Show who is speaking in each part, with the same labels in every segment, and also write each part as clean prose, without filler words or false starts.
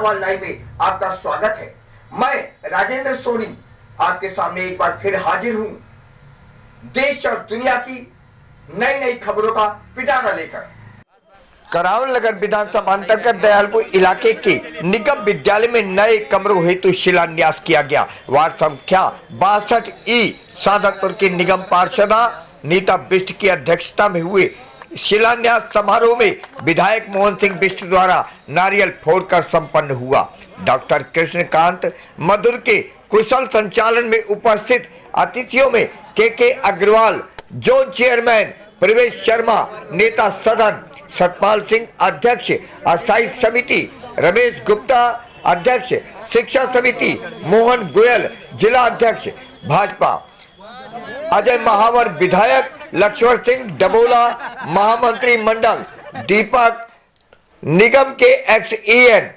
Speaker 1: सवाल लाइव में आपका स्वागत है। मैं राजेंद्र सोनी आपके सामने एक बार फिर हाजिर हूं देश और दुनिया की नई नई खबरों का पिटारा लेकर। करावल नगर विधानसभा अंतर्गत दयालपुर इलाके के निगम विद्यालय में नए कमरों हेतु शिलान्यास किया गया। वार्ड संख्या 62E सादतपुर के निगम पार्षदा नीता बिष्ट की अध्यक्षता में हुए शिलान्यास समारोह में विधायक मोहन सिंह बिष्ट द्वारा नारियल फोड़कर संपन्न हुआ। डॉक्टर कृष्णकांत मधुर के कुशल संचालन में उपस्थित अतिथियों में के अग्रवाल, जोन चेयरमैन प्रवेश शर्मा, नेता सदन सतपाल सिंह अध्यक्ष अस्थायी समिति, रमेश गुप्ता अध्यक्ष शिक्षा समिति, मोहन गोयल जिला अध्यक्ष भाजपा, अजय महावर विधायक, लक्ष्मण सिंह डबोला महामंत्री मंडल, दीपक निगम के XEN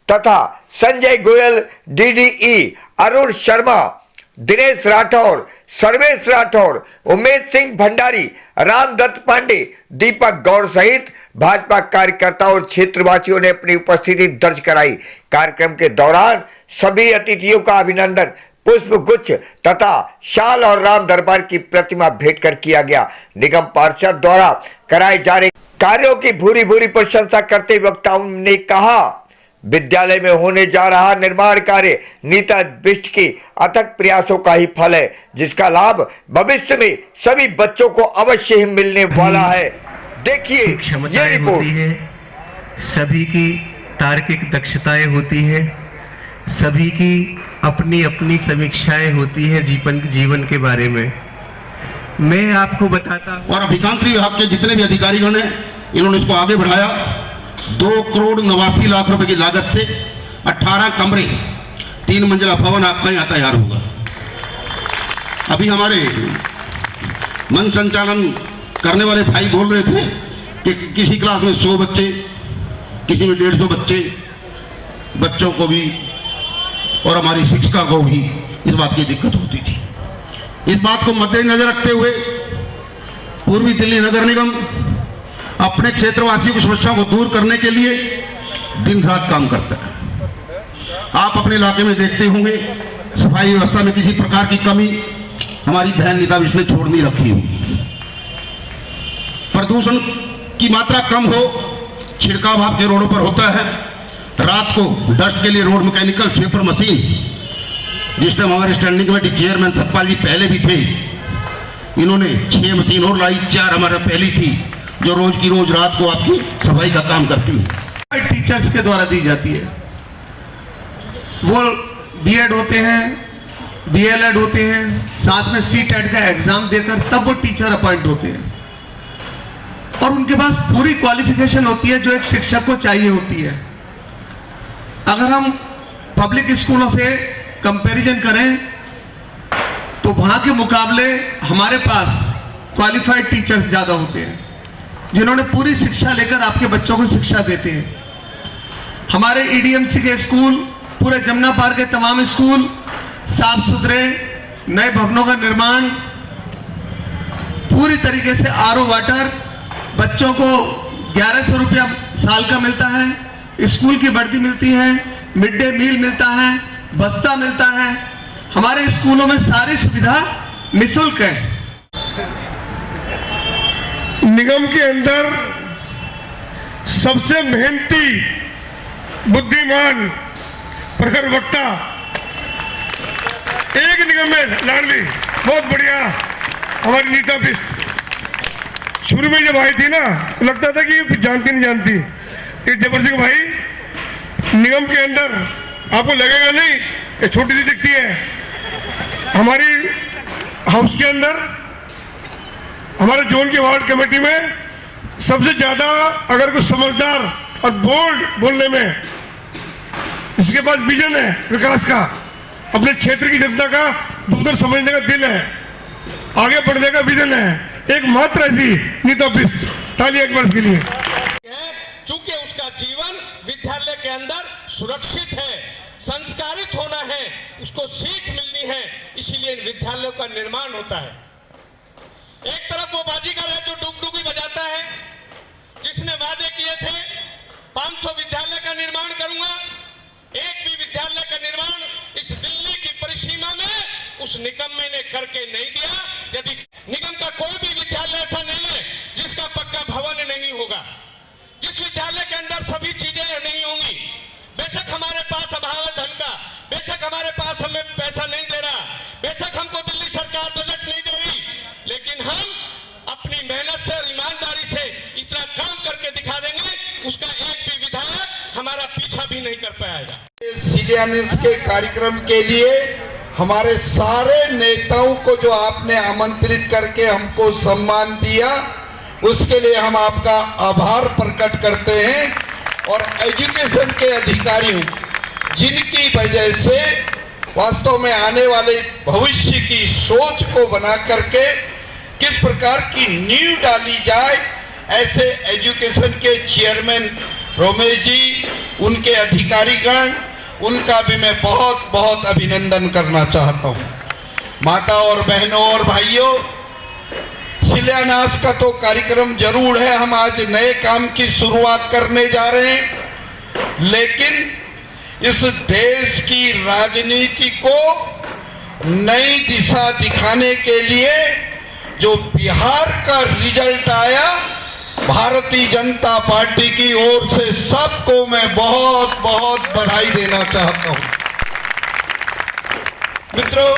Speaker 1: तथा संजय गोयल DDE, अरुण शर्मा, दिनेश राठौर, सर्वेश राठौर, उमेश सिंह भंडारी, रामदत्त पांडे, दीपक गौड़ सहित भाजपा कार्यकर्ताओं और क्षेत्रवासियों ने अपनी उपस्थिति दर्ज कराई। कार्यक्रम के दौरान सभी अतिथियों का अभिनंदन पुष्प गुच्छ तथा शाल और राम दरबार की प्रतिमा भेंट कर किया गया। निगम पार्षद द्वारा कराए जा रहे कार्यों की भूरी भूरी प्रशंसा करते वक्ताओं ने कहा, विद्यालय में होने जा रहा निर्माण कार्य नीता बिष्ट के अथक प्रयासों का ही फल है, जिसका लाभ भविष्य में सभी बच्चों को अवश्य ही मिलने वाला है। देखिए ये रिपोर्ट।
Speaker 2: सभी की तार्किक दक्षताएं होती है, सभी की अपनी अपनी समीक्षाएं होती है जीवन के बारे में। मैं आपको बताता हूं,
Speaker 3: और अभियांत्रिकी विभाग के जितने भी अधिकारीगण हैं, इन्होंने इसको आगे बढ़ाया। 2,89,00,000 रुपए की लागत से 18 कमरे, 3 मंजिला भवन आपका यहाँ तैयार होगा। अभी हमारे मन संचालन करने वाले भाई बोल रहे थे कि किसी क्लास में 100 बच्चे, किसी में 150 बच्चों को भी और हमारी शिक्षा को भी इस बात की दिक्कत होती थी। इस बात को मद्देनजर रखते हुए पूर्वी दिल्ली नगर निगम अपने क्षेत्रवासियों की समस्याओं को दूर करने के लिए दिन रात काम करता है। आप अपने इलाके में देखते होंगे सफाई व्यवस्था में किसी प्रकार की कमी हमारी बहन नीता बिष्ट ने छोड़ नहीं रखी होगी। प्रदूषण की मात्रा कम हो, छिड़काव आपके रोडों पर होता है। रात को डस्ट के लिए रोड मैकेनिकल स्वीपर मशीन, जिसमें हमारे स्टैंडिंग कमेटी चेयरमैन सतपाल जी पहले भी थे, इन्होंने 6 मशीन और लाई। 4 हमारे पहली थी जो रोज की रोज रात को आपकी सफाई का काम करती है।
Speaker 2: टीचर्स के द्वारा दी जाती है। वो B.Ed होते हैं, B.Led होते हैं, साथ में C.TET का एग्जाम देकर तब वो टीचर अपॉइंट होते हैं और उनके पास पूरी क्वालिफिकेशन होती है जो एक शिक्षक को चाहिए होती है। अगर हम पब्लिक स्कूलों से कंपैरिजन करें तो वहां के मुकाबले हमारे पास क्वालिफाइड टीचर्स ज्यादा होते हैं, जिन्होंने पूरी शिक्षा लेकर आपके बच्चों को शिक्षा देते हैं। हमारे EDMC के स्कूल, पूरे जमुना पार के तमाम स्कूल साफ सुथरे, नए भवनों का निर्माण, पूरी तरीके से RO वाटर, बच्चों को 1100 रुपया साल का मिलता है, स्कूल की वर्दी मिलती है, मिड डे मील मिलता है, बस्ता मिलता है। हमारे स्कूलों में सारी सुविधा निःशुल्क है।
Speaker 4: निगम के अंदर सबसे मेहनती, बुद्धिमान, प्रखर वक्ता एक निगम में लाडली, बहुत बढ़िया हमारी नीता बिष्ट। शुरू में जब आई थी ना, लगता था कि जानती नहीं जानती। जबर सिंह भाई, निगम के अंदर आपको लगेगा नहीं ये छोटी सी दिखती है। हमारी हाउस के अंदर, हमारे जोन की वार्ड कमेटी में सबसे ज्यादा अगर कुछ समझदार और बोल्ड बोलने में, इसके पास विजन है विकास का, अपने क्षेत्र की जनता का दूर समझने का दिल है, आगे बढ़ने का विजन है, एकमात्र ऐसी नीता बिष्ट। ताली एक वर्ष के लिए।
Speaker 5: चूंकि उसका जीवन विद्यालय के अंदर सुरक्षित है, संस्कारित होना है, उसको सीख मिलनी है, इसीलिए इन विद्यालयों का निर्माण होता है। एक तरफ वो बाजीगर है जो डुगडुगी बजाता है, जिसने वादे किए थे 500 विद्यालय का निर्माण करूंगा, सीमा में उस निकम्मे ने करके नहीं दिया। यदि निगम का कोई भी विद्यालय ऐसा नहीं है जिसका पक्का भवन नहीं होगा, जिस विद्यालय के अंदर सभी चीजें नहीं होंगी। बेशक हमारे पास अभाव है धन का, बेशक हमारे पास हमें पैसा नहीं दे रहा, बेशक हमको दिल्ली सरकार बजट नहीं दे रही, लेकिन हम अपनी मेहनत से और ईमानदारी से इतना काम करके दिखा देंगे, उसका एक भी विधायक हमारा पीछा भी नहीं कर पाएगा।
Speaker 6: शिलान्यास के कार्यक्रम के लिए हमारे सारे नेताओं को जो आपने आमंत्रित करके हमको सम्मान दिया, उसके लिए हम आपका आभार प्रकट करते हैं। और एजुकेशन के अधिकारियों जिनकी वजह से वास्तव में आने वाले भविष्य की सोच को बना करके किस प्रकार की नींव डाली जाए, ऐसे एजुकेशन के चेयरमैन रमेश जी, उनके अधिकारीगण, उनका भी मैं बहुत बहुत अभिनंदन करना चाहता हूं। माता और बहनों और भाइयों, शिलान्यास का तो कार्यक्रम जरूर है, हम आज नए काम की शुरुआत करने जा रहे हैं, लेकिन इस देश की राजनीति को नई दिशा दिखाने के लिए जो बिहार का रिजल्ट आया, भारतीय जनता पार्टी की ओर से सबको मैं बहुत बहुत बधाई देना चाहता हूं। मित्रों,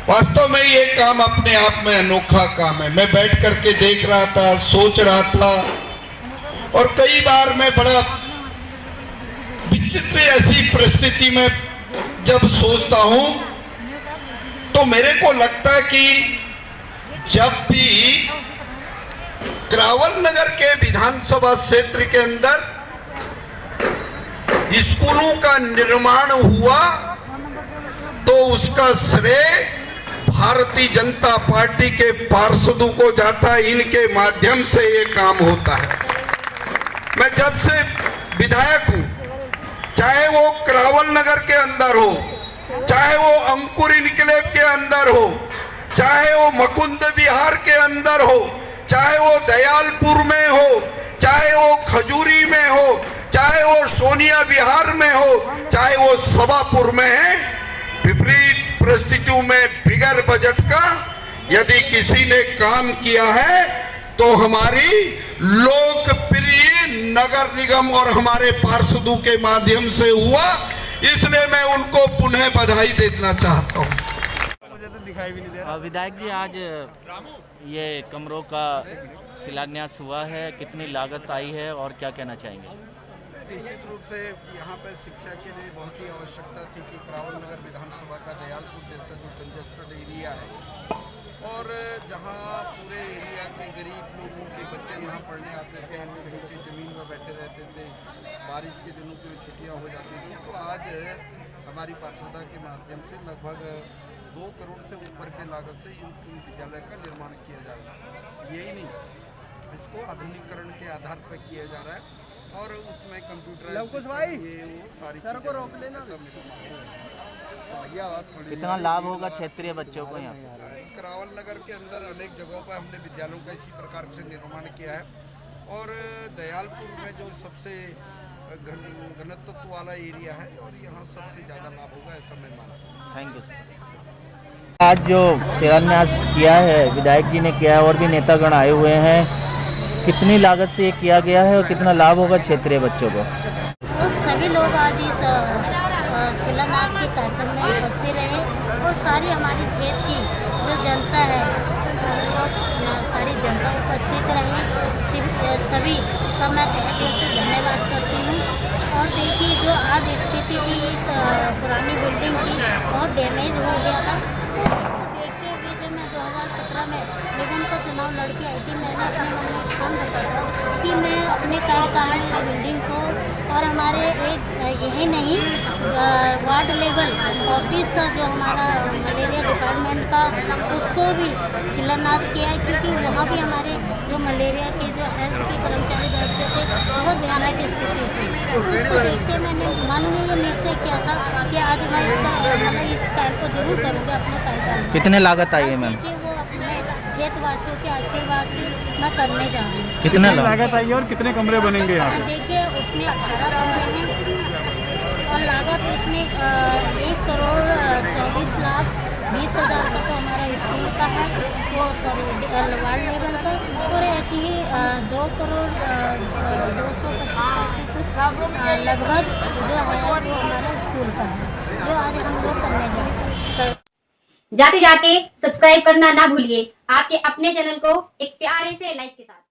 Speaker 6: वास्तव में ये काम अपने आप में अनोखा काम है। मैं बैठ करके देख रहा था, सोच रहा था, और कई बार मैं बड़ा विचित्र ऐसी परिस्थिति में जब सोचता हूं तो मेरे को लगता है कि जब भी करावल नगर के विधानसभा क्षेत्र के अंदर स्कूलों का निर्माण हुआ तो उसका श्रेय भारतीय जनता पार्टी के पार्षदों को जाता है। इनके माध्यम से ये काम होता है। मैं जब से विधायक हूं, चाहे वो करावल नगर के अंदर हो, चाहे वो अंकुर इनकलेव के अंदर हो, चाहे वो मुकुंद विहार के अंदर हो, चाहे वो दयालपुर में हो, चाहे वो खजूरी में हो, चाहे वो सोनिया विहार में हो, चाहे वो सभापुर में है, विपरीत परिस्थितियों में बिगर बजट का यदि किसी ने काम किया है तो हमारी लोकप्रिय नगर निगम और हमारे पार्षदों के माध्यम से हुआ। इसलिए मैं उनको पुनः बधाई देना चाहता हूं।
Speaker 7: विधायक जी, आज ये कमरों का शिलान्यास हुआ है, कितनी लागत आई है और क्या कहना चाहेंगे?
Speaker 6: निश्चित रूप से यहाँ पर शिक्षा के लिए बहुत ही आवश्यकता थी कि करावल नगर विधानसभा का दयालपुर जैसा जो कंजेस्टेड एरिया है और जहाँ पूरे एरिया के गरीब लोगों के बच्चे यहाँ पढ़ने आते थे, उनके नीचे ज़मीन में बैठे रहते थे, बारिश के दिनों की छुट्टियाँ हो जाती थी, तो आज हमारी पार्षदा के माध्यम से लगभग 2 करोड़ से ऊपर के लागत से इन विद्यालय का निर्माण किया जा रहा है। यही नहीं, इसको आधुनिकीकरण के आधार पर किया जा रहा है और उसमें कंप्यूटर ये वो सारी
Speaker 7: कितना लाभ होगा क्षेत्रीय बच्चों को? यहाँ
Speaker 6: करावल नगर के अंदर अनेक जगहों पर हमने विद्यालयों का इसी प्रकार से निर्माण किया है और दयालपुर में जो सबसे घनत्व वाला एरिया है और यहाँ सबसे ज़्यादा लाभ होगा, ऐसा मैं मानता हूँ।
Speaker 7: Thank you. आज जो शिलान्यास किया है विधायक जी ने किया है और भी नेतागण आए हुए हैं, कितनी लागत से ये किया गया है और कितना लाभ होगा क्षेत्रीय बच्चों को?
Speaker 8: तो सभी लोग आज इस शिलान्यास के कार्यक्रम में उपस्थित रहे और सारी हमारी क्षेत्र की जो जनता है वो सारी जनता उपस्थित रही। सभी का मैं तहे दिल से धन्यवाद करती हूँ। और देखिए, जो आज स्थिति थी इस पुरानी बिल्डिंग की, बहुत डैमेज हो गया था, तो उसको देखते हुए जब मैं 2017 में निगम का चुनाव लड़के आई थी, मैंने अपने मन में ठान रखा था कि मैं अपने कार्यकाल में इस बिल्डिंग को और हमारे एक यही नहीं वार्ड लेवल ऑफिस था जो हमारा मलेरिया डिपार्टमेंट का, उसको भी शिलान्यास किया है, क्योंकि वहाँ भी हमारे जो मलेरिया के जो हेल्थ के कर्मचारी बैठते थे, बहुत भयानक स्थिति थी। तो उसको देखते मैंने मन में ये निश्चय किया था कि आज मैं इस कार्य को जरूर करूँगा अपने कार्यकाल।
Speaker 7: कितने लागत आई है मैम?
Speaker 8: वो अपने क्षेत्रवासियों के आशीर्वाद से मैं करने जा रही हूँ।
Speaker 7: कितना
Speaker 9: लागत आई है और कितने कमरे बनेंगे यहाँ?
Speaker 8: देखिए, उसमें 18 कमरे हैं और लागत इसमें 1,24,20,000 का तो हमारा स्कूल का है, वो सॉरी वार्ड लेवल का, और ऐसे ही 2,02,25,000 का ऐसे कुछ लगभग जो है वो हमारा स्कूल का है, जो आज हम लोग करने जा रहे हैं।
Speaker 9: जाते जाते सब्सक्राइब करना ना भूलिए आपके अपने चैनल को एक प्यारे से लाइक के साथ।